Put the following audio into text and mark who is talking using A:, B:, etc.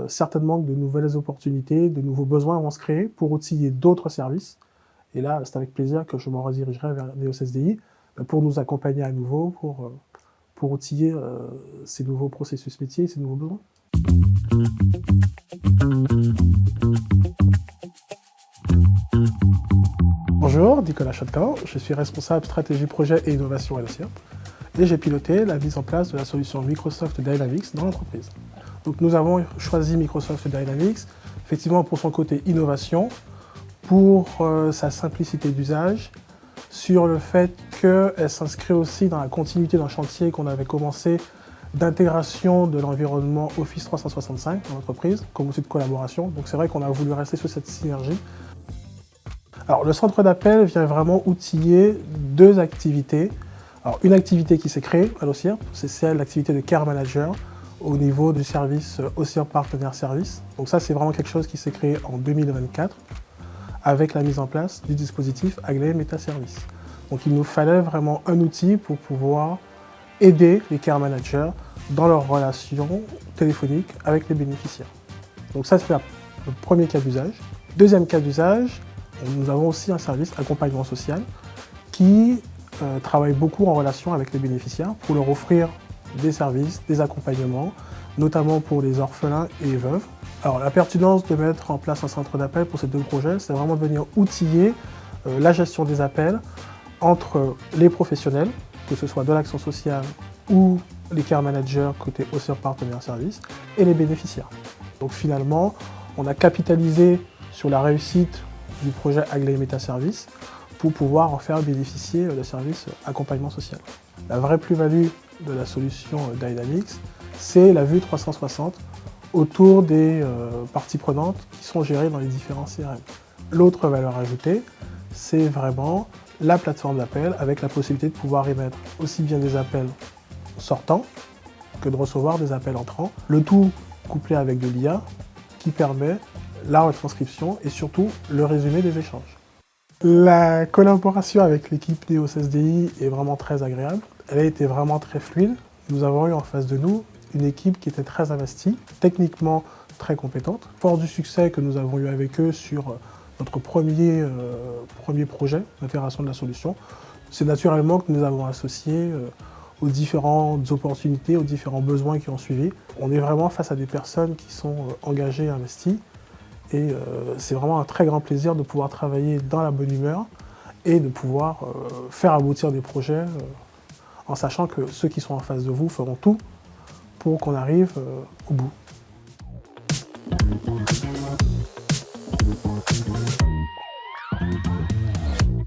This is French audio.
A: certainement que de nouvelles opportunités, de nouveaux besoins vont se créer pour outiller d'autres services. Et là, c'est avec plaisir que je me redirigerai vers Neos SDI pour nous accompagner à nouveau, pour outiller ces nouveaux processus métiers et ces nouveaux besoins. Bonjour, Nicolas Châtelain, je suis responsable stratégie projet et innovation à l'OCIRP et j'ai piloté la mise en place de la solution Microsoft Dynamics dans l'entreprise. Donc nous avons choisi Microsoft Dynamics effectivement pour son côté innovation, pour sa simplicité d'usage, sur le fait qu'elle s'inscrit aussi dans la continuité d'un chantier qu'on avait commencé d'intégration de l'environnement Office 365 dans l'entreprise, comme outil de collaboration. Donc c'est vrai qu'on a voulu rester sur cette synergie. Alors le centre d'appel vient vraiment outiller deux activités. Alors une activité qui s'est créée à l'OCIRP, c'est celle l'activité de Care Manager au niveau du service OCIRP Partenaire Service. Donc ça c'est vraiment quelque chose qui s'est créé en 2024 avec la mise en place du dispositif Aglaé Metaservice. Donc il nous fallait vraiment un outil pour pouvoir aider les Care Managers dans leurs relations téléphoniques avec les bénéficiaires. Donc ça c'est le premier cas d'usage. Deuxième cas d'usage, nous avons aussi un service accompagnement social qui travaille beaucoup en relation avec les bénéficiaires pour leur offrir des services, des accompagnements, notamment pour les orphelins et les veuves. Alors la pertinence de mettre en place un centre d'appel pour ces deux projets, c'est vraiment de venir outiller la gestion des appels entre les professionnels, que ce soit de l'action sociale ou les care managers côté OCIRP Partenaire Service, et les bénéficiaires. Donc finalement, on a capitalisé sur la réussite du projet Aglaé Metaservice pour pouvoir en faire bénéficier le service accompagnement social. La vraie plus-value de la solution Dynamics, c'est la vue 360 autour des parties prenantes qui sont gérées dans les différents CRM. L'autre valeur ajoutée, c'est vraiment la plateforme d'appel avec la possibilité de pouvoir émettre aussi bien des appels sortants que de recevoir des appels entrants. Le tout couplé avec de l'IA qui permet la retranscription et surtout le résumé des échanges. La collaboration avec l'équipe Neos SDI est vraiment très agréable. Elle a été vraiment très fluide. Nous avons eu en face de nous une équipe qui était très investie, techniquement très compétente. Fort du succès que nous avons eu avec eux sur notre premier projet d'intégration de la solution, c'est naturellement que nous avons associé aux différentes opportunités, aux différents besoins qui ont suivi. On est vraiment face à des personnes qui sont engagées et investies. Et c'est vraiment un très grand plaisir de pouvoir travailler dans la bonne humeur et de pouvoir faire aboutir des projets en sachant que ceux qui sont en face de vous feront tout pour qu'on arrive au bout.